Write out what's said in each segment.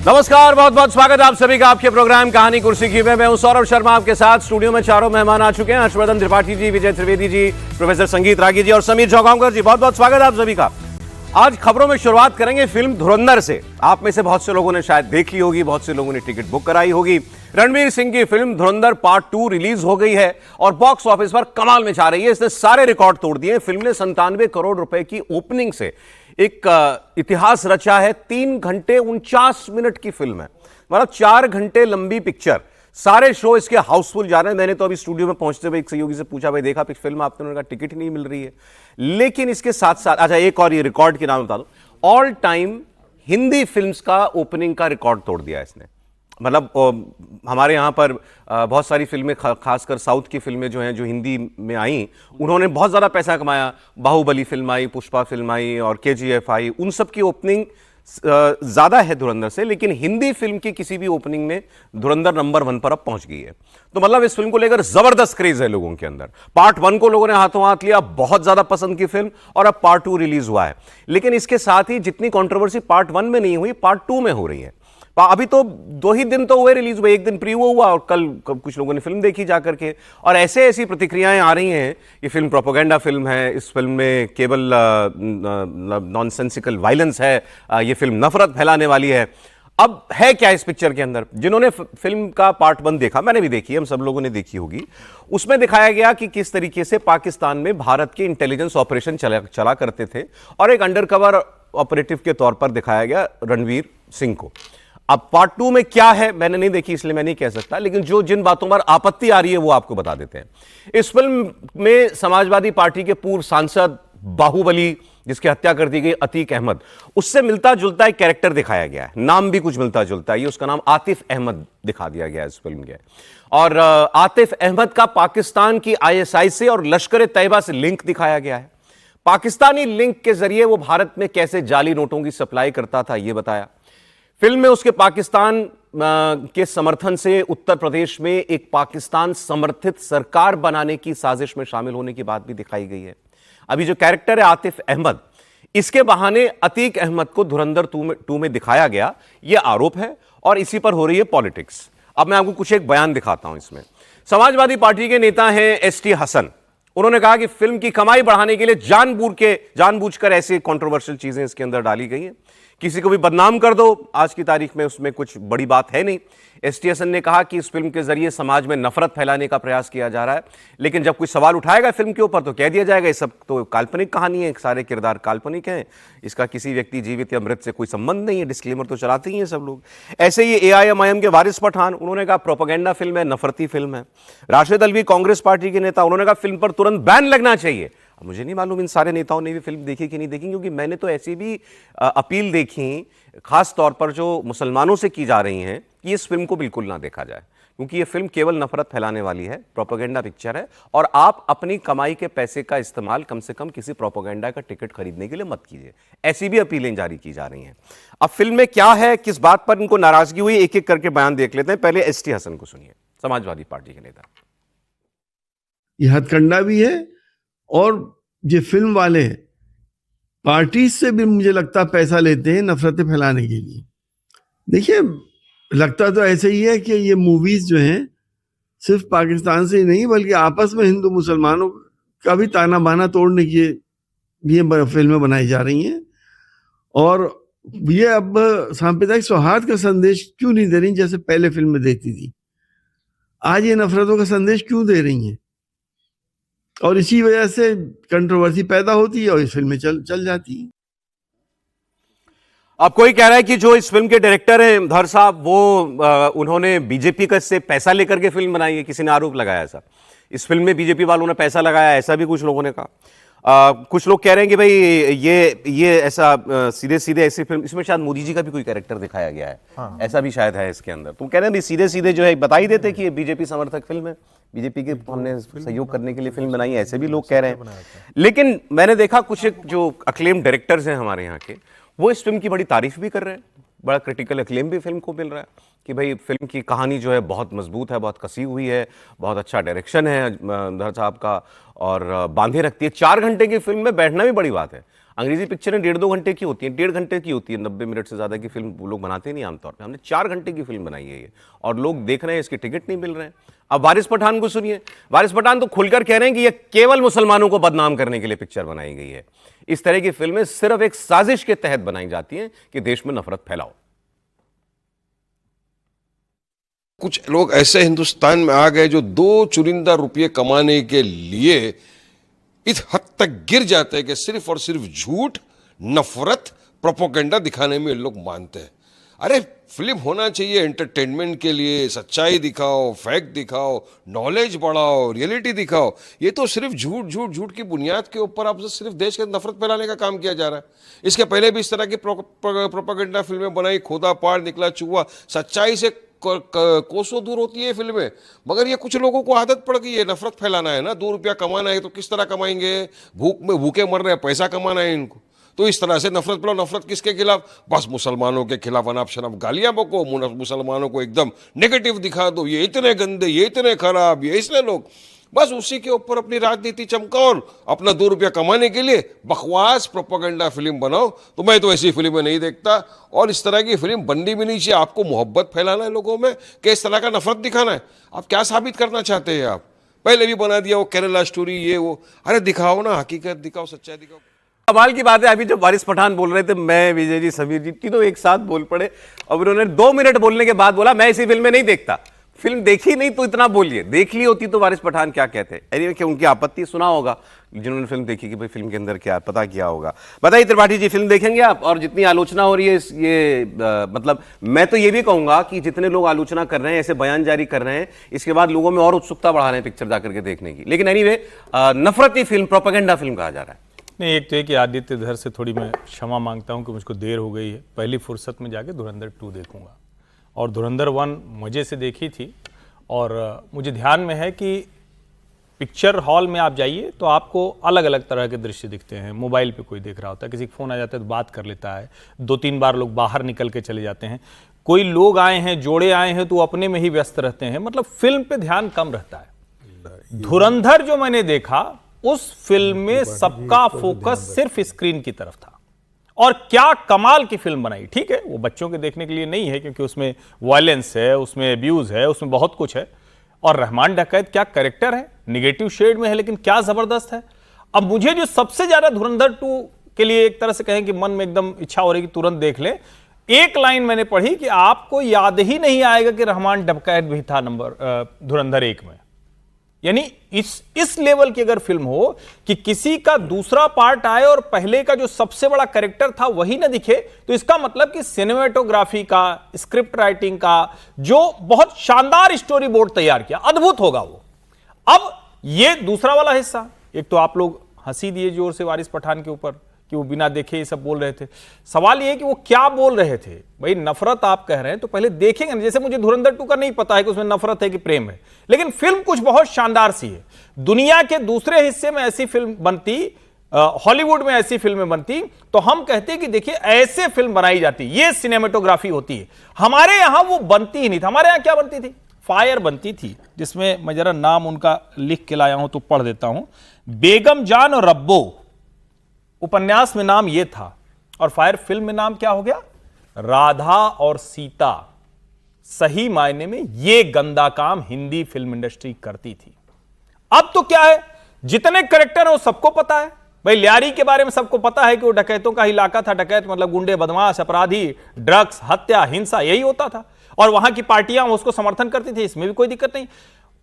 नमस्कार, बहुत बहुत स्वागत आप सभी का आपके प्रोग्राम कहानी कुर्सी की में। मैं हूं सौरभ शर्मा, आपके साथ स्टूडियो में चारों मेहमान आ चुके हैं। हर्षवर्धन त्रिपाठी जी, विजय त्रिवेदी जी, प्रोफेसर संगीत रागी जी और समीर चौगांवकर जी। बहुत बहुत स्वागत आप सभी का। आज खबरों में शुरुआत करेंगे फिल्म धुरंधर से। आप में से बहुत से लोगों ने शायद देख ली होगी, बहुत से लोगों ने टिकट बुक कराई होगी। रणवीर सिंह की फिल्म धुरंधर पार्ट 2 रिलीज हो गई है और बॉक्स ऑफिस पर कमाल मचा रही है। इसने सारे रिकॉर्ड तोड़ दिए। फिल्म ने 97 करोड़ रुपए की ओपनिंग से एक इतिहास रचा है। 3 घंटे 49 मिनट की फिल्म है, मतलब 4 घंटे लंबी पिक्चर। सारे शो इसके हाउसफुल जा रहे हैं। मैंने तो अभी स्टूडियो में पहुंचते हुए एक सहयोगी से पूछा, भाई देखा फिल्म आपने? उन्होंने कहा टिकट ही नहीं मिल रही है। लेकिन इसके साथ साथ अच्छा, एक और ये रिकॉर्ड के नाम बता दो। ऑल टाइम हिंदी फिल्म्स का ओपनिंग का रिकॉर्ड तोड़ दिया इसने। मतलब हमारे यहाँ पर बहुत सारी फिल्में, खासकर साउथ की फिल्में जो हैं, जो हिंदी में आई, उन्होंने बहुत ज़्यादा पैसा कमाया। बाहुबली फिल्म आई, पुष्पा फिल्म आई और KGF आई। उन सब की ओपनिंग ज़्यादा है धुरंधर से, लेकिन हिंदी फिल्म की किसी भी ओपनिंग में धुरंधर नंबर 1 पर अब पहुंच गई है। तो मतलब इस फिल्म को लेकर ज़बरदस्त क्रेज है लोगों के अंदर। पार्ट 1 को लोगों ने हाथों हाथ लिया, बहुत ज़्यादा पसंद की फिल्म, और अब पार्ट 2 रिलीज हुआ है। लेकिन इसके साथ ही जितनी कंट्रोवर्सी पार्ट 1 में नहीं हुई, पार्ट 2 में हो रही है। अभी तो 2 ही दिन तो हुए रिलीज हुए, एक दिन प्रीव्यू हुआ और कल कुछ लोगों ने फिल्म देखी जाकर के। और ऐसे ऐसी प्रतिक्रियाएं आ रही हैं, ये फिल्म प्रोपेगेंडा फिल्म है, इस फिल्म में केवल नॉनसेंसिकल वायलेंस है, ये फिल्म नफरत फैलाने वाली है। अब है क्या इस पिक्चर के अंदर? जिन्होंने फिल्म का पार्ट 1 देखा, मैंने भी देखी है, हम सब लोगों ने देखी होगी, उसमें दिखाया गया कि किस तरीके से पाकिस्तान में भारत के इंटेलिजेंस ऑपरेशन चला करते थे और एक अंडरकवर ऑपरेटिव के तौर पर दिखाया गया रणवीर सिंह को। अब पार्ट 2 में क्या है, मैंने नहीं देखी इसलिए मैं नहीं कह सकता, लेकिन जिन बातों पर आपत्ति आ रही है वो आपको बता देते हैं। इस फिल्म में समाजवादी पार्टी के पूर्व सांसद बाहुबली, जिसकी हत्या कर दी गई, अतीक अहमद, उससे मिलता जुलता एक कैरेक्टर दिखाया गया है। नाम भी कुछ मिलता जुलता है। ये उसका नाम आतिफ अहमद दिखा दिया गया है इस फिल्म के। और आतिफ अहमद का पाकिस्तान की ISI से और लश्कर तैयबा से लिंक दिखाया गया है। पाकिस्तानी लिंक के जरिए वो भारत में कैसे जाली नोटों की सप्लाई करता था, यह बताया। फिल्म में उसके पाकिस्तान के समर्थन से उत्तर प्रदेश में एक पाकिस्तान समर्थित सरकार बनाने की साजिश में शामिल होने की बात भी दिखाई गई है। अभी जो कैरेक्टर है आतिफ अहमद, इसके बहाने अतीक अहमद को धुरंधर 2 में दिखाया गया, यह आरोप है और इसी पर हो रही है पॉलिटिक्स। अब मैं आपको कुछ एक बयान दिखाता हूं इसमें। समाजवादी पार्टी के नेता हैं ST हसन। उन्होंने कहा कि फिल्म की कमाई बढ़ाने के लिए जानबूझकर ऐसी कंट्रोवर्शियल चीजें इसके अंदर डाली गई हैं। किसी को भी बदनाम कर दो, आज की तारीख में उसमें कुछ बड़ी बात है नहीं। ST हसन ने कहा कि इस फिल्म के जरिए समाज में नफरत फैलाने का प्रयास किया जा रहा है, लेकिन जब कोई सवाल उठाएगा फिल्म के ऊपर तो कह दिया जाएगा ये सब तो काल्पनिक कहानी है, सारे किरदार काल्पनिक हैं, इसका किसी व्यक्ति जीवित या मृत से कोई संबंध नहीं है। डिस्क्लेमर तो चलाते ही हैं सब लोग। ऐसे ही AIMIM के वारिस पठान, उन्होंने कहा प्रोपेगेंडा फिल्म है, नफरती फिल्म है। राशिद अल्वी कांग्रेस पार्टी के नेता, उन्होंने कहा फिल्म पर तुरंत बैन लगना चाहिए। मुझे नहीं मालूम इन सारे नेताओं ने भी फिल्म देखी कि नहीं देखी, क्योंकि मैंने तो ऐसी भी अपील देखी, खास तौर पर जो मुसलमानों से की जा रही हैं, कि इस फिल्म को बिल्कुल ना देखा जाए, क्योंकि ये फिल्म केवल नफरत फैलाने वाली है, प्रोपेगेंडा पिक्चर है, और आप अपनी कमाई के पैसे का इस्तेमाल कम से कम किसी प्रोपेगेंडा का टिकट खरीदने के लिए मत कीजिए। ऐसी भी अपीलें जारी की जा रही हैं। अब फिल्म में क्या है, किस बात पर इनको नाराजगी हुई, एक एक करके बयान देख लेते हैं। पहले ST हसन को सुनिए, समाजवादी पार्टी के नेता। यह हथकंडा भी है और जो फिल्म वाले पार्टी से भी मुझे लगता पैसा लेते हैं नफरतें फैलाने के लिए। देखिए, लगता तो ऐसे ही है कि ये मूवीज जो हैं सिर्फ पाकिस्तान से ही नहीं बल्कि आपस में हिंदू मुसलमानों का भी ताना बाना तोड़ने की ये फिल्में बनाई जा रही हैं। और ये अब सांप्रदायिक सौहार्द का संदेश क्यों नहीं दे रही जैसे पहले फिल्म में देती थी? आज ये नफरतों का संदेश क्यों दे रही हैं? और इसी वजह से कंट्रोवर्सी पैदा होती है और इस फिल्म में चल जाती है। अब कोई कह रहा है कि जो इस फिल्म के डायरेक्टर हैं धर साहब, वो उन्होंने बीजेपी का से पैसा लेकर के फिल्म बनाई है। किसी ने आरोप लगाया ऐसा। इस फिल्म में बीजेपी वालों ने पैसा लगाया, ऐसा भी कुछ लोगों ने कहा। कुछ लोग कह रहे हैं कि भाई ये ऐसा सीधे सीधे ऐसी फिल्म, इसमें शायद मोदी जी का भी कोई कैरेक्टर दिखाया गया है। हाँ। ऐसा भी शायद है इसके अंदर। तुम कह रहे हैं भाई सीधे सीधे जो है बता ही देते कि ये बीजेपी समर्थक फिल्म है, बीजेपी के हमने सहयोग करने के लिए फिल्म बनाई है, ऐसे भी लोग कह रहे हैं। लेकिन मैंने देखा कुछ जो अक्लेम डायरेक्टर्स हैं हमारे यहाँ के, वो इस फिल्म की बड़ी तारीफ भी कर रहे हैं। बड़ा क्रिटिकल अक्लेम भी फिल्म को मिल रहा है कि भाई फिल्म की कहानी जो है बहुत मजबूत है, बहुत कसी हुई है, बहुत अच्छा डायरेक्शन है धर साहब का, और बांधे रखती है। 4 घंटे की फिल्म में बैठना भी बड़ी बात है। अंग्रेजी पिक्चरें 1.5-2 घंटे की होती हैं, 1.5 घंटे की होती है, 90 मिनट से ज़्यादा की फिल्म वो लोग बनाते नहीं आमतौर पे। हमने 4 घंटे की फिल्म बनाई है ये, और लोग देख रहे हैं, इसके टिकट नहीं मिल रहे हैं। अब वारिस पठान को सुनिए, वारिस पठान तो खुलकर कह रहे हैं कि ये केवल मुसलमानों को बदनाम करने के लिए पिक्चर बनाई गई है। इस तरह की फिल्में सिर्फ एक साजिश के तहत बनाई जाती हैं कि देश में नफरत फैलाओ। कुछ लोग ऐसे हिंदुस्तान में आ गए जो 2 चुनिंदा रुपये कमाने के लिए इस हद तक गिर जाते हैं कि सिर्फ और सिर्फ झूठ, नफरत, प्रोपोगेंडा दिखाने में लोग मानते हैं। अरे फिल्म होना चाहिए एंटरटेनमेंट के लिए, सच्चाई दिखाओ, फैक्ट दिखाओ, नॉलेज बढ़ाओ, रियलिटी दिखाओ। ये तो सिर्फ झूठ झूठ झूठ की बुनियाद के ऊपर आप सिर्फ देश के नफरत फैलाने का काम किया जा रहा है। इसके पहले भी इस तरह की प्रोपेगेंडा फिल्में बनाई, खोदा पार निकला चूहा, सच्चाई से कोसों दूर होती है फिल्में। मगर ये कुछ लोगों को आदत पड़ गई है, नफरत फैलाना है ना, 2 रुपया कमाना है तो किस तरह कमाएंगे, भूखे मर रहे हैं, पैसा कमाना है इनको, तो इस तरह से नफरत फैलाओ। नफरत किसके खिलाफ? बस मुसलमानों के खिलाफ अनाप शनाप गालियां बको, मुसलमानों को एकदम नेगेटिव दिखा दो, ये इतने गंदे, ये इतने खराब, ये इसलिए लोग, बस उसी के ऊपर अपनी राजनीति चमकाओ और अपना 2 रुपया कमाने के लिए बकवास प्रोपेगेंडा फिल्म बनाओ। तो मैं तो ऐसी फिल्में नहीं देखता, और इस तरह की फिल्म बननी भी नहीं चाहिए। आपको मोहब्बत फैलाना है लोगों में कि इस तरह का नफरत दिखाना है? आप क्या साबित करना चाहते हैं? आप पहले भी बना दिया वो केरला स्टोरी, ये वो, अरे दिखाओ ना, हकीकत दिखाओ, सच्चाई दिखाओ। कमाल की बात है, अभी जब वारिस पठान बोल रहे थे, मैं, विजय जी, समीर जी तीनों एक साथ बोल पड़े, और उन्होंने 2 मिनट बोलने के बाद बोला मैं ऐसी फिल्में नहीं देखता। फिल्म देखी नहीं तो इतना बोलिए, देख ली होती तो वारिस पठान क्या कहते हैं। कि उनकी आपत्ति सुना होगा जिन्होंने फिल्म देखी कि भाई फिल्म के अंदर क्या पता किया होगा। बताइए त्रिपाठी जी, फिल्म देखेंगे आप? और जितनी आलोचना हो रही है मतलब मैं तो ये भी कहूंगा कि जितने लोग आलोचना कर रहे हैं, ऐसे बयान जारी कर रहे हैं, इसके बाद लोगों में और उत्सुकता बढ़ा रहे हैं पिक्चर जाकर के देखने की। लेकिन एनीवे, नफरती फिल्म, प्रोपेगेंडा फिल्म कहा जा रहा है। नहीं, एक तो ये कि आदित्य इधर से थोड़ी मैं क्षमा मांगता हूं कि मुझको देर हो गई है। पहली फुर्सत में जाके धुरंधर 2 देखूंगा, और धुरंधर 1 मज़े से देखी थी। और मुझे ध्यान में है कि पिक्चर हॉल में आप जाइए तो आपको अलग अलग तरह के दृश्य दिखते हैं। मोबाइल पे कोई देख रहा होता है, किसी का फ़ोन आ जाता है तो बात कर लेता है, 2-3 बार लोग बाहर निकल के चले जाते हैं, कोई लोग आए हैं, जोड़े आए हैं तो अपने में ही व्यस्त रहते हैं, मतलब फिल्म पे ध्यान कम रहता है। धुरंधर जो मैंने देखा, उस फिल्म में सबका फोकस सिर्फ स्क्रीन की तरफ था, और क्या कमाल की फिल्म बनाई। ठीक है, वो बच्चों के देखने के लिए नहीं है क्योंकि उसमें वायलेंस है, उसमें अब्यूज है, उसमें बहुत कुछ है। और रहमान डकैत क्या कैरेक्टर है, निगेटिव शेड में है लेकिन क्या जबरदस्त है। अब मुझे जो सबसे ज्यादा धुरंधर 2 के लिए एक तरह से कहें कि मन में एकदम इच्छा हो रही कि तुरंत देख ले, एक लाइन मैंने पढ़ी कि आपको याद ही नहीं आएगा कि रहमान डकैत भी था धुरंधर 1 में। यानी इस लेवल की अगर फिल्म हो कि किसी का दूसरा पार्ट आए और पहले का जो सबसे बड़ा कैरेक्टर था वही ना दिखे, तो इसका मतलब कि सिनेमेटोग्राफी का, स्क्रिप्ट राइटिंग का जो बहुत शानदार स्टोरी बोर्ड तैयार किया, अद्भुत होगा वो। अब ये दूसरा वाला हिस्सा, एक तो आप लोग हंसी दिए जोर से वारिस पठान के ऊपर कि वो बिना देखे ये सब बोल रहे थे। सवाल ये कि वो क्या बोल रहे थे। भाई नफरत आप कह रहे हैं तो पहले देखेंगे ना। जैसे मुझे धुरंधर 2 का नहीं पता है कि उसमें नफरत है कि प्रेम है, लेकिन फिल्म कुछ बहुत शानदार सी है। दुनिया के दूसरे हिस्से में ऐसी फिल्म बनती, हॉलीवुड में ऐसी फिल्में बनती तो हम कहते कि देखिए ऐसे फिल्म बनाई जाती, ये सिनेमेटोग्राफी होती है। हमारे यहां वो बनती ही नहीं था। हमारे यहां क्या बनती थी? फायर बनती थी, जिसमें मैं जरा नाम उनका लिख के लाया हूं तो पढ़ देता हूं। बेगम जान और रब्बो उपन्यास में नाम यह था, और फायर फिल्म में नाम क्या हो गया? राधा और सीता। सही मायने में यह गंदा काम हिंदी फिल्म इंडस्ट्री करती थी। अब तो क्या है, जितने कैरेक्टर हैं वो सबको पता है। भाई लियारी के बारे में सबको पता है कि वो डकैतों का इलाका था। डकैत मतलब गुंडे, बदमाश, अपराधी, ड्रग्स, हत्या, हिंसा, यही होता था, और वहां की पार्टियां उसको समर्थन करती थी। इसमें भी कोई दिक्कत नहीं।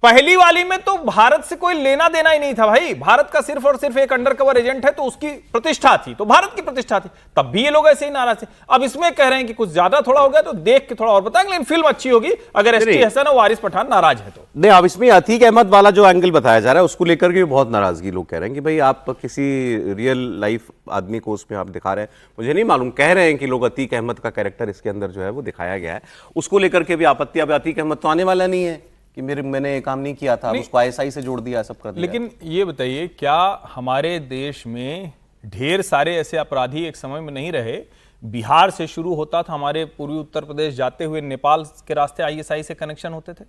पहली वाली में तो भारत से कोई लेना देना ही नहीं था। भाई भारत का सिर्फ और सिर्फ एक अंडरकवर एजेंट है तो उसकी प्रतिष्ठा थी, तो भारत की प्रतिष्ठा थी, तब भी ये लोग ऐसे ही नाराज थे। अब इसमें कह रहे हैं कि कुछ ज्यादा थोड़ा हो गया तो देख के थोड़ा और बताएंगे, लेकिन फिल्म अच्छी होगी अगर एसटी हसन और वारिस पठान नाराज है तो। नहीं, अब इसमें अतीक अहमद वाला जो एंगल बताया जा रहा है उसको लेकर के बहुत नाराजगी लोग कह रहे हैं कि भाई आप किसी रियल लाइफ आदमी को उसमें आप दिखा रहे हैं। मुझे नहीं मालूम, कह रहे हैं कि लोग अतीक अहमद का कैरेक्टर इसके अंदर जो है वो दिखाया गया है, उसको लेकर के भी आपत्ति। अब अतीक अहमद तो आने वाला नहीं है कि मैंने काम नहीं किया था, उसको आईएसआई से जोड़ दिया, सब कर दिया। लेकिन ये बताइए, क्या हमारे देश में ढेर सारे ऐसे अपराधी एक समय में नहीं रहे? बिहार से शुरू होता था, हमारे पूर्वी उत्तर प्रदेश जाते हुए नेपाल के रास्ते आईएसआई से कनेक्शन होते थे।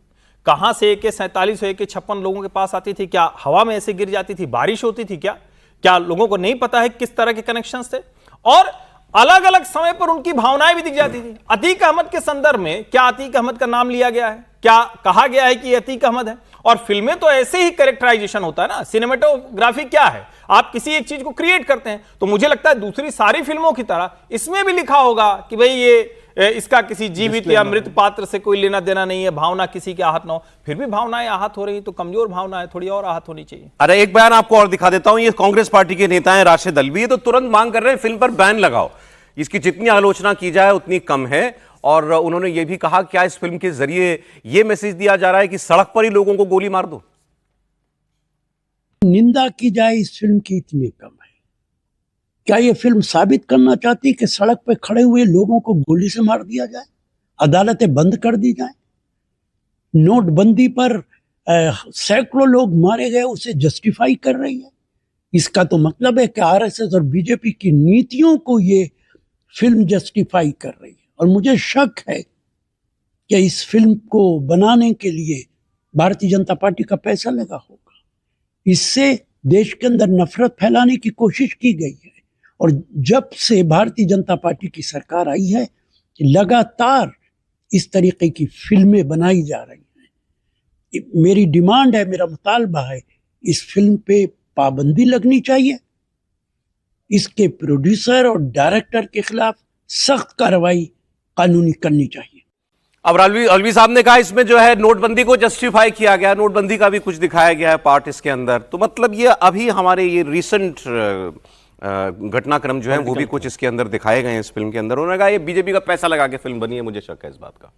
कहां से AK-47 AK-56 लोगों के पास आती थी? क्या हवा में ऐसे गिर जाती थी? बारिश होती थी क्या? क्या लोगों को नहीं पता है किस तरह के कनेक्शंस थे? और अलग अलग समय पर उनकी भावनाएं भी दिख जाती थी। अतीक अहमद के संदर्भ में क्या अतीक अहमद का नाम लिया गया है? क्या कहा गया है कि अतीक अहमद है? और फिल्में तो ऐसे ही कैरेक्टराइजेशन होता है ना, सिनेमेटोग्राफी क्या है, आप किसी एक चीज को क्रिएट करते हैं। तो मुझे लगता है दूसरी सारी फिल्मों की तरह इसमें भी लिखा होगा कि भाई ये इसका किसी जीवित या मृत पात्र से कोई लेना देना नहीं है, भावना किसी के आहत ना हो। फिर भी भावनाएं आहत हो रही तो कमजोर भावना है, थोड़ी और आहत होनी चाहिए। अरे एक बयान आपको और दिखा देता हूं, ये कांग्रेस पार्टी के नेता हैं राशिद अल्वी, ये तो तुरंत मांग कर रहे हैं फिल्म पर बैन लगाओ, इसकी जितनी आलोचना की जाए उतनी कम है। और उन्होंने ये भी कहा क्या इस फिल्म के जरिए यह मैसेज दिया जा रहा है कि सड़क पर ही लोगों को गोली मार दो? निंदा की जाए इस फिल्म की इतनी कम है। क्या ये फिल्म साबित करना चाहती है कि सड़क पर खड़े हुए लोगों को गोली से मार दिया जाए, अदालतें बंद कर दी जाए? नोटबंदी पर सैकड़ों लोग मारे गए, उसे जस्टिफाई कर रही है। इसका तो मतलब है कि आरएसएस और बीजेपी की नीतियों को ये फिल्म जस्टिफाई कर रही है। और मुझे शक है कि इस फिल्म को बनाने के लिए भारतीय जनता पार्टी का पैसा लगा होगा। इससे देश के अंदर नफरत फैलाने की कोशिश की गई है। और जब से भारतीय जनता पार्टी की सरकार आई है, लगातार इस तरीके की फिल्में बनाई जा रही हैं। मेरी डिमांड है, मेरा मुतालबा है, इस फिल्म पे पाबंदी लगनी चाहिए। इसके प्रोड्यूसर और डायरेक्टर के खिलाफ सख्त कार्रवाई कानूनी करनी चाहिए। अब अलवी साहब ने कहा इसमें जो है नोटबंदी को जस्टिफाई किया गया, नोटबंदी का भी कुछ दिखाया गया है पार्ट इसके अंदर। तो मतलब ये अभी हमारे ये रिसेंट घटनाक्रम जो है वो भी कुछ इसके अंदर दिखाए गए हैं इस फिल्म के अंदर। उन्होंने कहा ये बीजेपी का पैसा लगा के फिल्म बनी है, मुझे शक है इस बात का।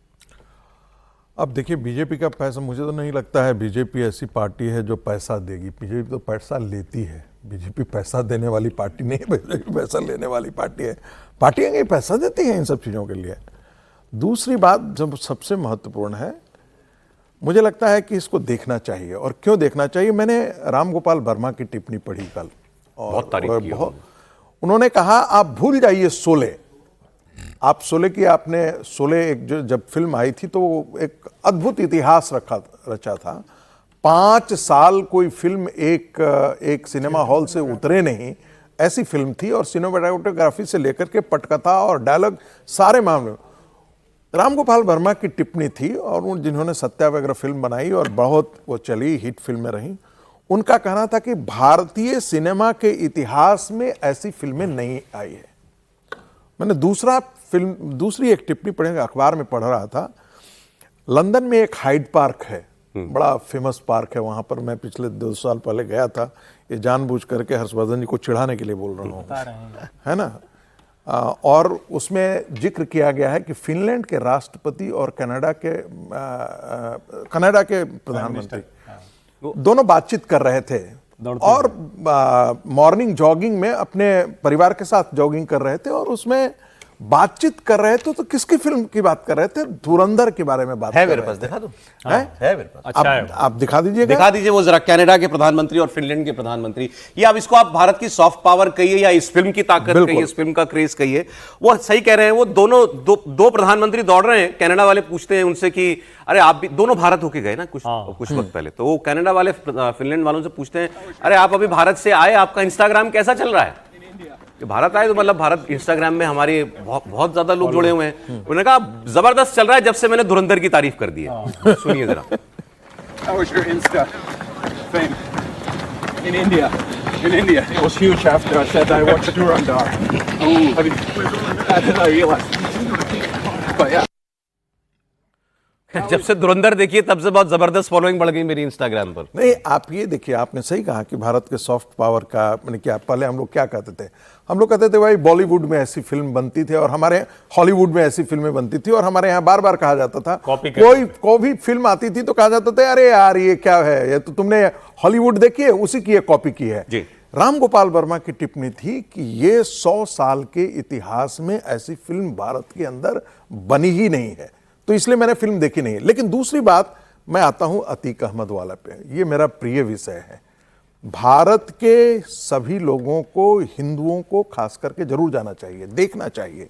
अब देखिए, बीजेपी का पैसा, मुझे तो नहीं लगता है बीजेपी ऐसी पार्टी है जो पैसा देगी। बीजेपी तो पैसा लेती है। बीजेपी पैसा देने वाली पार्टी नहीं है, बीजेपी पैसा लेने वाली पार्टी है। पार्टियां कहीं पैसा देती हैं इन सब चीज़ों के लिए। दूसरी बात जो सबसे महत्वपूर्ण है, मुझे लगता है कि इसको देखना चाहिए। और क्यों देखना चाहिए, मैंने राम गोपाल वर्मा की टिप्पणी पढ़ी कल, और बहुत तारीफ की उन्होंने कहा आप भूल जाइए शोले। आप शोले की, आपने शोले एक जो जब फिल्म आई थी तो एक अद्भुत इतिहास रचा था। 5 साल कोई फिल्म एक सिनेमा हॉल से उतरे नहीं, ऐसी फिल्म थी। और सिनेमेटोग्राफी से लेकर के पटकथा और डायलॉग, सारे मामले राम गोपाल वर्मा की टिप्पणी थी। और उन जिन्होंने सत्याग्रह फिल्म बनाई और बहुत वो चली, हिट फिल्में रहीं, उनका कहना था कि भारतीय सिनेमा के इतिहास में ऐसी फिल्में नहीं आई है। मैंने दूसरी एक टिप्पणी पढ़ी, अखबार में पढ़ रहा था। लंदन में एक हाइड पार्क है, बड़ा फेमस पार्क है। वहां पर मैं पिछले 2 साल पहले गया था। ये जानबूझ करके हर्षवर्धन जी को चिढ़ाने के लिए बोल रहा हूँ, है ना। और उसमें जिक्र किया गया है कि फिनलैंड के राष्ट्रपति और कनाडा के प्रधानमंत्री दोनों बातचीत कर रहे थे और मॉर्निंग जॉगिंग में अपने परिवार के साथ जॉगिंग कर रहे थे। और उसमें बातचीत कर रहे थे तो किसकी फिल्म की बात कर रहे थे? धुरंधर के बारे में बात है कर मेरे रहे पास, थे। दिखा दो। है मेरे पास। अच्छा है। आप दिखा दीजिए, दिखा दीजिए वो जरा, कनाडा के प्रधानमंत्री और फिनलैंड के प्रधानमंत्री। ये अब इसको आप भारत की सॉफ्ट पावर कहिए या इस फिल्म की ताकत कहिए, इस फिल्म का क्रेज कहिए, वो सही कह रहे हैं। वो दोनों दो प्रधानमंत्री दौड़ रहे हैं। कनाडा वाले पूछते हैं उनसे कि अरे आप भी दोनों भारत होके गए ना कुछ वक्त पहले, तो वो कनाडा वाले फिनलैंड वालों से पूछते हैं अरे आप अभी भारत से आए, आपका इंस्टाग्राम कैसा चल रहा है? भारत आए तो मतलब भारत इंस्टाग्राम में हमारे बहुत ज्यादा लोग जुड़े हुए हैं। उन्होंने कहा जबरदस्त चल रहा है जब से मैंने धुरंधर की तारीफ कर दी है। सुनिए जरा। How was your Insta fame in India? In India, it was huge after I said I watched Durandar. I mean, that's what I realized. But yeah. जब से धुरंधर देखिए तब से बहुत जबरदस्त फॉलोइंग बढ़ गई मेरी इंस्टाग्राम पर। नहीं, आप ये देखिए, आपने सही कहा कि भारत के सॉफ्ट पावर का मैंने क्या, पहले हम लोग क्या कहते थे? हम लोग कहते थे भाई बॉलीवुड में ऐसी फिल्म बनती थी और हमारे हॉलीवुड में ऐसी फिल्में बनती थी। और हमारे यहाँ बार बार कहा जाता था, कोई भी फिल्म आती थी तो कहा जाता था अरे यार ये क्या है, ये तो तुमने हॉलीवुड देखी है, उसी की कॉपी की है। राम गोपाल वर्मा की टिप्पणी थी कि ये 100 साल के इतिहास में ऐसी फिल्म भारत के अंदर बनी ही नहीं है, तो इसलिए मैंने फिल्म देखी नहीं है। लेकिन दूसरी बात, मैं आता हूं अतीक अहमद वाला पे। ये मेरा प्रिय विषय है। भारत के सभी लोगों को, हिंदुओं को खास करके जरूर जाना चाहिए, देखना चाहिए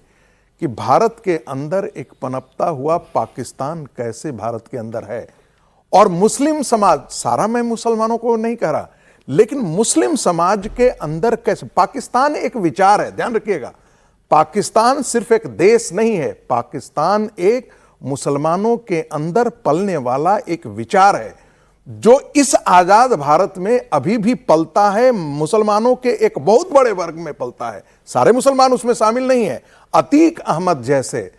कि भारत के अंदर एक पनपता हुआ पाकिस्तान कैसे भारत के अंदर है। और मुस्लिम समाज, सारा मैं मुसलमानों को नहीं कह रहा, लेकिन मुस्लिम समाज के अंदर कैसे, पाकिस्तान एक विचार है, ध्यान रखिएगा, पाकिस्तान सिर्फ एक देश नहीं है, पाकिस्तान एक मुसलमानों के अंदर पलने वाला एक विचार है जो इस आजाद भारत में अभी भी पलता है, मुसलमानों के एक बहुत बड़े वर्ग में पलता है। सारे मुसलमान उसमें शामिल नहीं है। अतीक अहमद जैसे,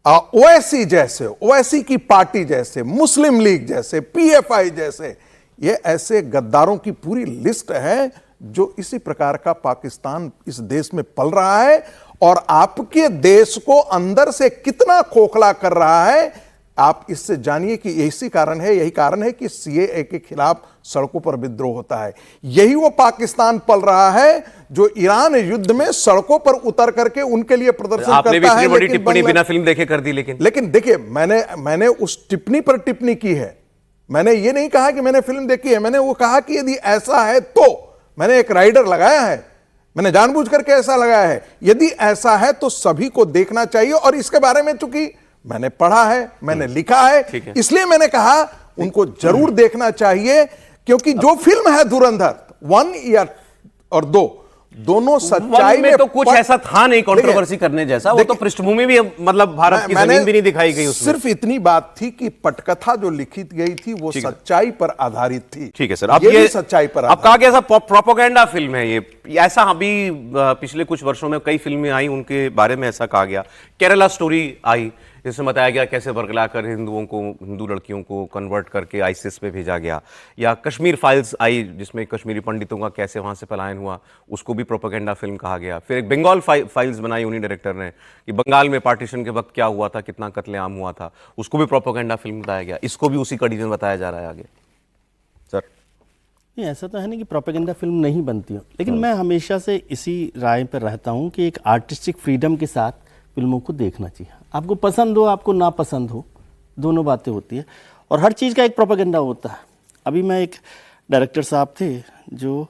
ओवैसी जैसे, ओवैसी की पार्टी जैसे, मुस्लिम लीग जैसे, पीएफआई जैसे, ये ऐसे गद्दारों की पूरी लिस्ट है जो इसी प्रकार का पाकिस्तान इस देश में पल रहा है और आपके देश को अंदर से कितना खोखला कर रहा है आप इससे जानिए कि यही कारण है कि सीएए के खिलाफ सड़कों पर विद्रोह होता है। यही वो पाकिस्तान पल रहा है जो ईरान युद्ध में सड़कों पर उतर करके उनके लिए प्रदर्शन आपने करता है। भी बड़ी टिप्पणी बिना फिल्म देखे कर दी, लेकिन देखिए, मैंने उस टिप्पणी पर टिप्पणी की है। मैंने ये नहीं कहा कि मैंने फिल्म देखी है, मैंने वो कहा कि यदि ऐसा है तो मैंने एक राइडर लगाया है, मैंने जानबूझ करके ऐसा लगाया है, यदि ऐसा है तो सभी को देखना चाहिए। और इसके बारे में चूंकि मैंने पढ़ा है, मैंने लिखा है, इसलिए मैंने कहा उनको जरूर देखना चाहिए, क्योंकि जो फिल्म है धुरंधर 1 या और 2 दोनों सच्चाई में तो कुछ ऐसा था नहीं कंट्रोवर्सी करने जैसा, वो तो पृष्ठभूमि भी मतलब भारत की जमीन भी नहीं दिखाई गई उसमें। सिर्फ इतनी बात थी कि पटकथा जो लिखी गई थी वो सच्चाई पर आधारित थी। ठीक है सर, अब ये सच्चाई पर अब कहा कि ऐसा प्रोपेगेंडा फिल्म है ये, ऐसा अभी पिछले कुछ वर्षों में कई फिल्में आई उनके बारे में ऐसा कहा गया। केरला स्टोरी आई जिसमें बताया गया कैसे बरगला कर हिंदू लड़कियों को कन्वर्ट करके आईसिस पे भेजा गया, या कश्मीर फाइल्स आई जिसमें कश्मीरी पंडितों का कैसे वहां से पलायन हुआ, उसको भी प्रोपेगेंडा फिल्म कहा गया। फिर एक बंगाल फाइल्स बनाई उन्हीं डायरेक्टर ने कि बंगाल में पार्टीशन के वक्त क्या हुआ था, कितना कत्लेआम हुआ था, उसको भी प्रोपेगेंडा फिल्म बताया गया। इसको भी उसी कड़ी में बताया जा रहा है आगे। सर नहीं, ऐसा तो है नहीं कि प्रोपेगेंडा फिल्म नहीं बनती हो, लेकिन मैं हमेशा से इसी राय पर रहता हूँ कि एक आर्टिस्टिक फ्रीडम के साथ फिल्मों को देखना चाहिए। आपको पसंद हो, आपको ना पसंद हो, दोनों बातें होती है और हर चीज़ का एक प्रोपेगेंडा होता है। अभी मैं एक डायरेक्टर साहब थे जो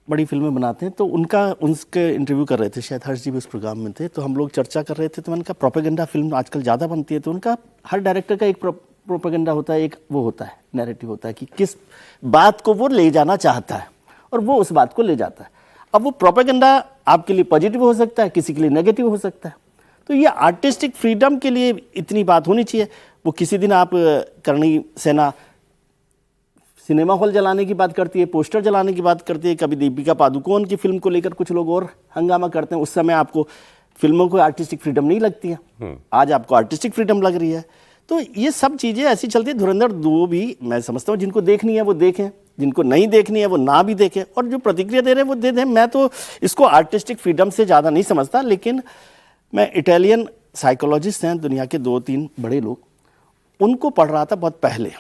बड़ी फिल्में बनाते हैं, तो उनके इंटरव्यू कर रहे थे, शायद हर्ष जी भी उस प्रोग्राम में थे, तो हम लोग चर्चा कर रहे थे। तो मैंने कहा प्रोपेगेंडा फिल्म आजकल ज़्यादा बनती है, तो उनका हर डायरेक्टर का एक प्रोपेगेंडा होता है, एक वो होता है नैरेटिव होता है कि किस बात को वो ले जाना चाहता है और वो उस बात को ले जाता है। अब वो प्रोपेगेंडा आपके लिए पॉजिटिव हो सकता है, किसी के लिए नेगेटिव हो सकता है। तो ये आर्टिस्टिक फ्रीडम के लिए इतनी बात होनी चाहिए। वो किसी दिन आप करणी सेना सिनेमा हॉल जलाने की बात करती है, पोस्टर जलाने की बात करती है, कभी दीपिका पादुकोण की फिल्म को लेकर कुछ लोग और हंगामा करते हैं। उस समय आपको फिल्मों को आर्टिस्टिक फ्रीडम नहीं लगती है, आज आपको आर्टिस्टिक फ्रीडम लग रही है। तो ये सब चीज़ें ऐसी चलती है। धुरंधर 2 भी मैं समझता हूँ जिनको देखनी है वो देखें, जिनको नहीं देखनी है वो ना भी देखें, और जो प्रतिक्रिया दे रहे हैं वो दे दें। मैं तो इसको आर्टिस्टिक फ्रीडम से ज़्यादा नहीं समझता, लेकिन मैं इटालियन साइकोलॉजिस्ट हैं दुनिया के 2-3 बड़े लोग, उनको पढ़ रहा था बहुत पहले।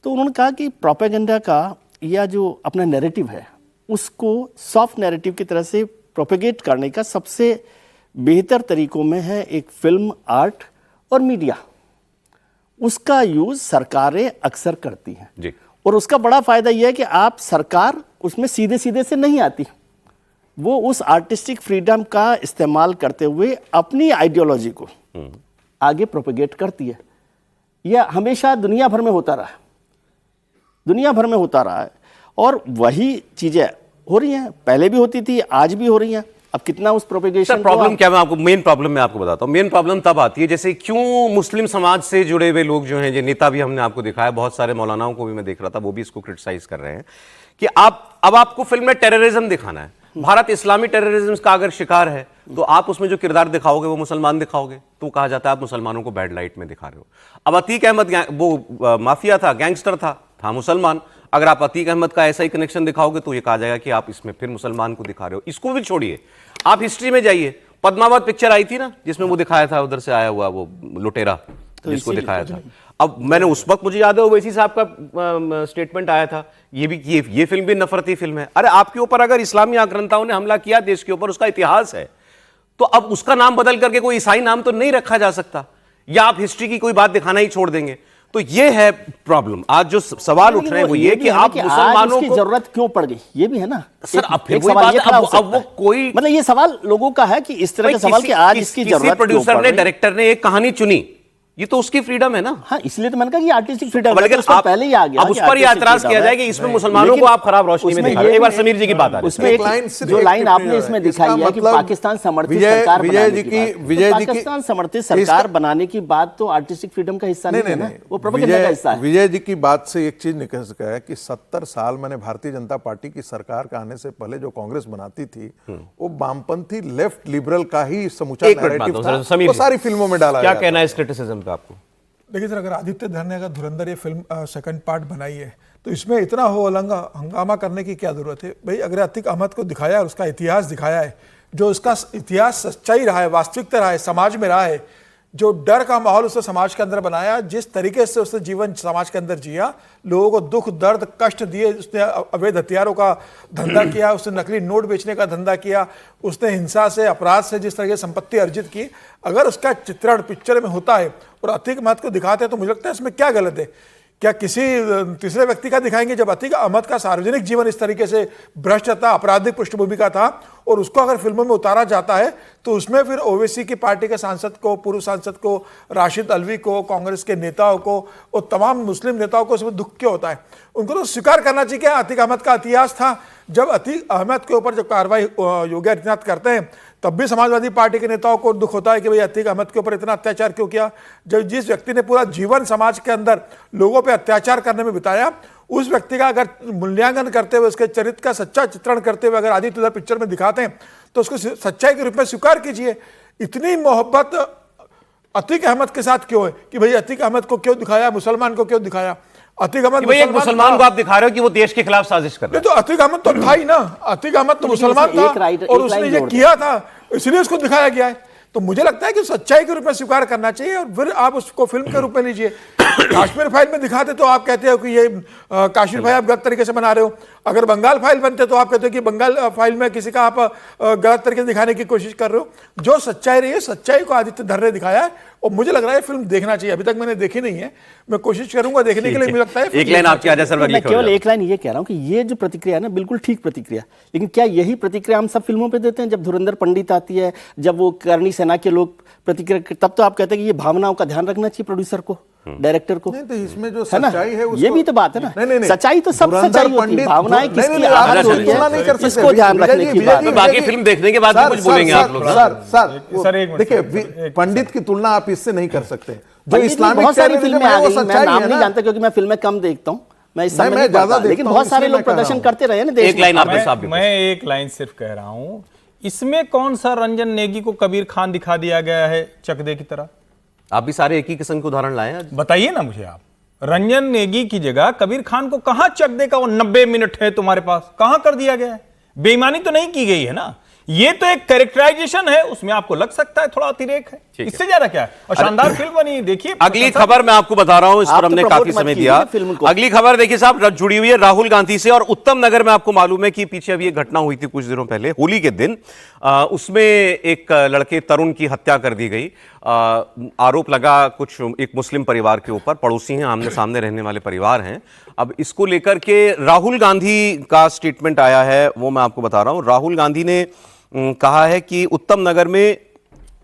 तो उन्होंने कहा कि प्रोपेगेंडा का या जो अपना नैरेटिव है उसको सॉफ्ट नैरेटिव की तरह से प्रोपेगेट करने का सबसे बेहतर तरीकों में है एक फिल्म, आर्ट और मीडिया। उसका यूज़ सरकारें अक्सर करती हैं जी। और उसका बड़ा फायदा यह है कि आप सरकार उसमें सीधे सीधे से नहीं आती, वो उस आर्टिस्टिक फ्रीडम का इस्तेमाल करते हुए अपनी आइडियोलॉजी को आगे प्रोपेगेट करती है। यह हमेशा दुनिया भर में होता रहा है, दुनिया भर में होता रहा है, और वही चीज़ें हो रही हैं, पहले भी होती थी, आज भी हो रही हैं। अब कितना उस प्रोपेगेशन प्रॉब्लम क्या, मैं आपको मेन प्रॉब्लम मैं आपको बताता हूँ। मेन प्रॉब्लम तब आती है जैसे क्यों मुस्लिम समाज से जुड़े हुए लोग जो हैं, जो नेता भी हमने आपको दिखाया, बहुत सारे मौलानाओं को भी मैं देख रहा था, वो भी इसको क्रिटिसाइज कर रहे हैं कि अब आपको फिल्म में टेररिज्म दिखाना है, भारत इस्लामी टेररिज्म का अगर शिकार है तो आप उसमें जो किरदार दिखाओगे वो मुसलमान दिखाओगे, तो कहा जाता है आप मुसलमानों को बैड लाइट में दिखा रहे हो। अब अतीक अहमद वो माफिया था, गैंगस्टर था मुसलमान, अगर आप अतीक अहमद का ऐसा ही कनेक्शन दिखाओगे तो ये कहा जाएगा कि आप इसमें फिर मुसलमान को दिखा रहे हो। इसको भी छोड़िए, आप हिस्ट्री में जाइए, पद्मावत पिक्चर आई थी ना जिसमें वो दिखाया था उधर से आया हुआ वो लुटेरा, तो जिसको दिखाया था। अब मैंने उस वक्त, मुझे याद है ओवैसी साहब का स्टेटमेंट आया था, ये फिल्म भी नफरती फिल्म है। अरे आपके ऊपर अगर इस्लामी आक्रांताओं ने हमला किया देश के ऊपर, उसका इतिहास है, तो अब उसका नाम बदल करके कोई ईसाई नाम तो नहीं रखा जा सकता, या आप हिस्ट्री की कोई बात दिखाना ही छोड़ देंगे। तो ये है प्रॉब्लम। आज जो सवाल उठ रहे हैं वो ये कि आप मुसलमानों को जरूरत क्यों पड़ गई, ये भी है ना सर। अब फिर वही बात है, अब वो कोई मतलब ये सवाल लोगों का है कि इस तरह का सवाल कि आज इसकी जरूरत प्रोड्यूसर ने, डायरेक्टर ने एक कहानी चुनी, ये तो उसकी फ्रीडम है ना। हाँ, इसलिए तो मैंने कहा कि आर्टिस्टिक फ्रीडम, लेकिन आप पहले ही आ गया। अब उस पर यह एतराज किया जाए कि इसमें मुसलमानों को आप खराब रोशनी में दिखा रहे हैं। एक बार समीर जी की बात आ रही है। उसमें जो लाइन आपने इसमें दिखाई है कि पाकिस्तान समर्थित सरकार बनाने की बात, पाकिस्तान समर्थित सरकार बनाने की बात तो आर्टिस्टिक फ्रीडम का हिस्सा नहीं है ना, वो प्रोपेगेंडा का हिस्सा है। विजय जी की बात से एक चीज निकल सका है कि 70 साल मैंने भारतीय जनता पार्टी की सरकार का आने से पहले जो कांग्रेस बनाती थी वो वामपंथी लेफ्ट लिबरल का ही समूचा नैरेटिव था, वो सारी फिल्मों में डाला क्या गया कहना है इस क्रिटिसिज्म पे आपको? देखिए सर, अगर आदित्य धर ने अगर धुरंधर ये फिल्म सेकंड पार्ट बनाई है तो इसमें इतना हो हंगामा करने की क्या जरूरत है भाई? अगर अतीक अहमद को दिखाया और उसका इतिहास दिखाया है, जो उसका इतिहास सच्चाई रहा है, वास्तविकता रहा है, समाज में रहा है, जो डर का माहौल उसने समाज के अंदर बनाया, जिस तरीके से उसने जीवन समाज के अंदर जिया, लोगों को दुख दर्द कष्ट दिए, उसने अवैध हथियारों का धंधा किया, उसने नकली नोट बेचने का धंधा किया, उसने हिंसा से अपराध से जिस तरह की संपत्ति अर्जित की, अगर उसका चित्रण पिक्चर में होता है और अतीक अहमद को दिखाते हैं तो मुझे लगता है इसमें क्या गलत है? क्या किसी तीसरे व्यक्ति का दिखाएंगे? जब अतीक अहमद का सार्वजनिक जीवन इस तरीके से भ्रष्ट था, आपराधिक पृष्ठभूमि का था, और उसको अगर फिल्मों में उतारा जाता है तो उसमें फिर ओवैसी की पार्टी के सांसद को, पूर्व सांसद को, राशिद अल्वी को, कांग्रेस के नेताओं को और तमाम मुस्लिम नेताओं को इसमें दुख क्यों होता है? उनको तो स्वीकार करना चाहिए कि अतीक अहमद का इतिहास था। जब अतीक अहमद के ऊपर जब कार्रवाई योगी आदित्यनाथ करते हैं तब भी समाजवादी पार्टी के नेताओं को दुख होता है कि भाई अतीक अहमद के ऊपर इतना अत्याचार क्यों किया? जब जिस व्यक्ति ने पूरा जीवन समाज के अंदर लोगों पे अत्याचार करने में बिताया, उस व्यक्ति का अगर मूल्यांकन करते हुए, उसके चरित्र का सच्चा चित्रण करते हुए अगर आदित्य धर पिक्चर में दिखाते हैं तो उसको सच्चाई के रूप में स्वीकार कीजिए। इतनी मोहब्बत अतीक अहमद के साथ क्यों है कि भाई अतीक अहमद को क्यों दिखाया, मुसलमान को क्यों दिखाया? अतीक अहमद एक मुसलमान को आप दिखा रहे हो कि वो देश के खिलाफ साजिश कर रहा है। तो अतीक अहमद तो था ही ना, अतीक अहमद तो मुसलमान था और उसने ये किया था, इसलिए उसको दिखाया गया है। तो मुझे लगता है कि सच्चाई के रूप में स्वीकार करना चाहिए और फिर आप उसको फिल्म के रूप में लीजिए। काश्मीर फाइल में दिखाते तो आप कहते हो कि ये काश्मीर फाइल आप गलत तरीके से बना रहे हो। अगर बंगाल फाइल बनते तो आप कहते हो कि बंगाल फाइल में किसी का आप गलत तरीके से दिखाने की कोशिश कर रहे हो। जो सच्चाई रही है, सच्चाई को आदित्य धर ने दिखाया है और मुझे लग रहा है फिल्म देखना चाहिए। अभी तक मैंने देखी नहीं है, मैं कोशिश करूंगा देखने के लिए। मुझे लगता है एक लाइन आपकी आजा सर, मैं केवल एक लाइन ये कह रहा हूं कि ये जो प्रतिक्रिया है ना, बिल्कुल ठीक प्रतिक्रिया, लेकिन क्या यही प्रतिक्रिया हम सब फिल्मों पे देते हैं? जब धुरंधर पंडित आती है, जब वो करणी सेना के लोग प्रतिक्रिया, तब तो आप कहते हैं कि ये भावनाओं का ध्यान रखना चाहिए प्रोड्यूसर को, डायरेक्टर को। नहीं तो इसमें जो सच्चाई है ये भी तो बात है ना। नहीं, सच्चाई तो सब सच्चाई होती है, भावनाएं किसकी आधार होती है, इसको ध्यान रखने की बात है। बाकी फिल्म देखने के बाद भी कुछ बोलेंगे आप लोग। सर देखिए, पंडित की तुलना आप इससे नहीं कर सकते। जो इस्लामिक बहुत सारी फिल्में आ गई, मैं नाम नहीं जानता क्योंकि मैं फिल्में कम देखता हूं, मैं इस समय नहीं पढ़ता, लेकिन बहुत सारे लोग प्रदर्शन करते रहे ना देश में। मैं एक लाइन सिर्फ कह रहा हूं, इसमें कौन सा रंजन नेगी को कबीर खान दिखा दिया गया है चकदे की तरह? आप भी सारे एक ही किस्म के उदाहरण लाए हैं, बताइए ना मुझे आप। रंजन नेगी की जगह कबीर खान को कहां चकदे का वो 90 मिनट है तुम्हारे पास, कहां कर दिया गया है? बेईमानी तो नहीं की गई है ना। ये तो एक कैरेक्टराइजेशन है, उसमें आपको लग सकता है थोड़ा अतिरेक है, इससे ज्यादा क्या है? और शानदार फिल्म बनी, देखिए। अगली खबर मैं आपको बता रहा हूं, इस पर हमने काफी समय दिया। अगली खबर देखिए साहब, जुड़ी हुई है राहुल गांधी से और उत्तम नगर में। आपको मालूम है कि पीछे अभी एक घटना हुई थी कुछ दिनों पहले, होली के दिन। उसमें एक लड़के तरुण की हत्या कर दी गई। आरोप लगा कुछ एक मुस्लिम परिवार के ऊपर, पड़ोसी हैं, आमने सामने रहने वाले परिवार हैं। अब इसको लेकर के राहुल गांधी का स्टेटमेंट आया है, वो मैं आपको बता रहा हूं। राहुल गांधी ने कहा है कि उत्तम नगर में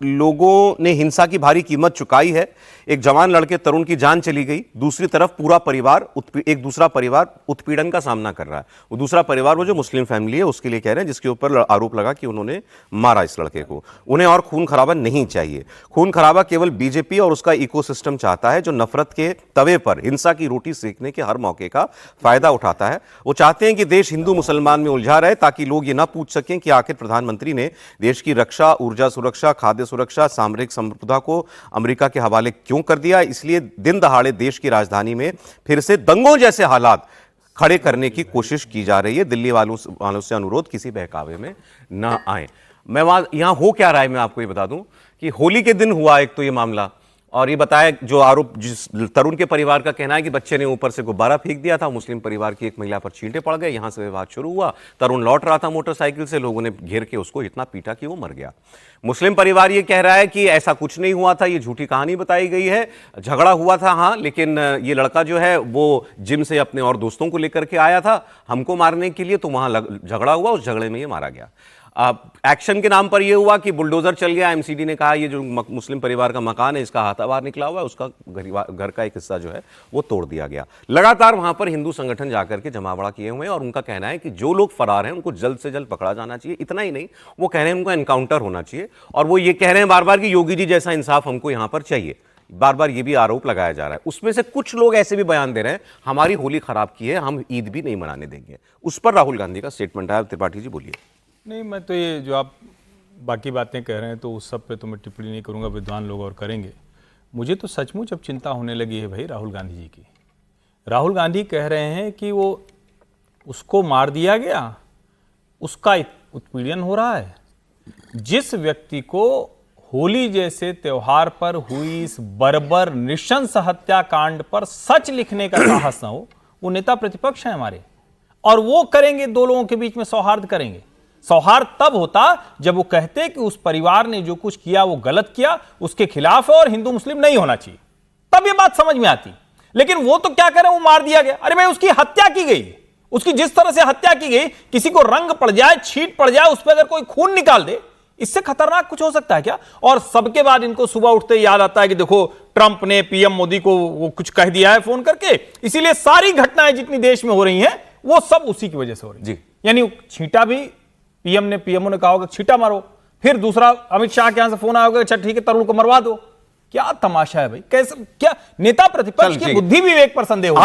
लोगों ने हिंसा की भारी कीमत चुकाई है। एक जवान लड़के तरुण की जान चली गई, दूसरी तरफ पूरा परिवार एक दूसरा परिवार उत्पीड़न का सामना कर रहा है। वो दूसरा परिवार वो जो मुस्लिम फैमिली है उसके लिए कह रहे हैं, जिसके ऊपर आरोप लगा कि उन्होंने मारा इस लड़के को। उन्हें और खून खराबा नहीं चाहिए। खून खराबा केवल बीजेपी और उसका इकोसिस्टम चाहता है, जो नफरत के तवे पर हिंसा की रोटी सेकने के हर मौके का फायदा उठाता है। वो चाहते हैं कि देश हिंदू मुसलमान में उलझा रहे ताकि लोग ये ना पूछ सकें कि आखिर प्रधानमंत्री ने देश की रक्षा, ऊर्जा सुरक्षा, खाद्य सुरक्षा, सामरिक संप्रभुता को अमेरिका के हवाले क्यों कर दिया। इसलिए दिन दहाड़े देश की राजधानी में फिर से दंगों जैसे हालात खड़े करने की कोशिश की जा रही है। दिल्ली वालों से अनुरोध, किसी बहकावे में ना आए। मैं यहां हो क्या रहा है, मैं आपको ये बता दूं कि होली के दिन हुआ एक तो ये मामला, और ये बताया जो आरोप जिस तरुण के परिवार का कहना है कि बच्चे ने ऊपर से गुब्बारा फेंक दिया था, मुस्लिम परिवार की एक महिला पर छींटे पड़ गए, यहां से विवाद शुरू हुआ। तरुण लौट रहा था मोटरसाइकिल से, लोगों ने घेर के उसको इतना पीटा कि वो मर गया। मुस्लिम परिवार ये कह रहा है कि ऐसा कुछ नहीं हुआ था, ये झूठी कहानी बताई गई है, झगड़ा हुआ था हाँ, लेकिन ये लड़का जो है वो जिम से अपने और दोस्तों को लेकर के आया था हमको मारने के लिए, तो वहां झगड़ा हुआ, उस झगड़े में ये मारा गया। एक्शन के नाम पर यह हुआ कि बुलडोजर चल गया, एमसीडी ने कहा ये जो मुस्लिम परिवार का मकान है इसका हाथा बाहर निकला हुआ है, उसका घर का एक हिस्सा जो है वो तोड़ दिया गया। लगातार वहां पर हिंदू संगठन जाकर के जमावड़ा किए हुए हैं और उनका कहना है कि जो लोग फरार हैं उनको जल्द से जल्द पकड़ा जाना चाहिए। इतना ही नहीं, वो कह रहे हैं उनका एनकाउंटर होना चाहिए और वो ये कह रहे हैं बार बार कि योगी जी जैसा इंसाफ हमको यहां पर चाहिए। बार बार ये भी आरोप लगाया जा रहा है। उसमें से कुछ लोग ऐसे भी बयान दे रहे हैं हमारी होली खराब की है, हम ईद भी नहीं मनाने देंगे। उस पर राहुल गांधी का स्टेटमेंट है। त्रिपाठी जी बोलिए। नहीं, मैं तो ये जो आप बाकी बातें कह रहे हैं तो उस सब पे तो मैं टिप्पणी नहीं करूंगा, विद्वान लोग और करेंगे। मुझे तो सचमुच अब चिंता होने लगी है भाई राहुल गांधी जी की। राहुल गांधी कह रहे हैं कि वो उसको मार दिया गया, उसका उत्पीड़न हो रहा है। जिस व्यक्ति को होली जैसे त्योहार पर हुई इस बर्बर नृशंस हत्याकांड पर सच लिखने का साहस न हो, वो नेता प्रतिपक्ष हैं हमारे, और वो करेंगे, दो लोगों के बीच में सौहार्द करेंगे। सौहार्द तब होता जब वो कहते कि उस परिवार ने जो कुछ किया वो गलत किया, उसके खिलाफ है और हिंदू मुस्लिम नहीं होना चाहिए, तब ये बात समझ में आती। लेकिन वो तो क्या करें, वो मार दिया गया। अरे भाई उसकी हत्या की गई, उसकी जिस तरह से हत्या की गई, किसी को रंग पड़ जाए, छींट पड़ जाए, उस पर अगर कोई खून निकाल दे, इससे खतरनाक कुछ हो सकता है क्या? और सबके बाद इनको सुबह उठते याद आता है कि देखो ट्रंप ने पीएम मोदी को वो कुछ कह दिया है फोन करके, इसीलिए सारी घटनाएं जितनी देश में हो रही हैं वो सब उसी की वजह से हो रही है। यानी छींटा भी पीएमओ ने कहा होगा छींटा मारो, फिर दूसरा अमित शाह के यहां से फोन आया होगा अच्छा ठीक है तरुण को मरवा दो। क्या तमाशा है भाई, कैसे क्या नेता प्रतिपक्ष की बुद्धि विवेक पर संदेह हो।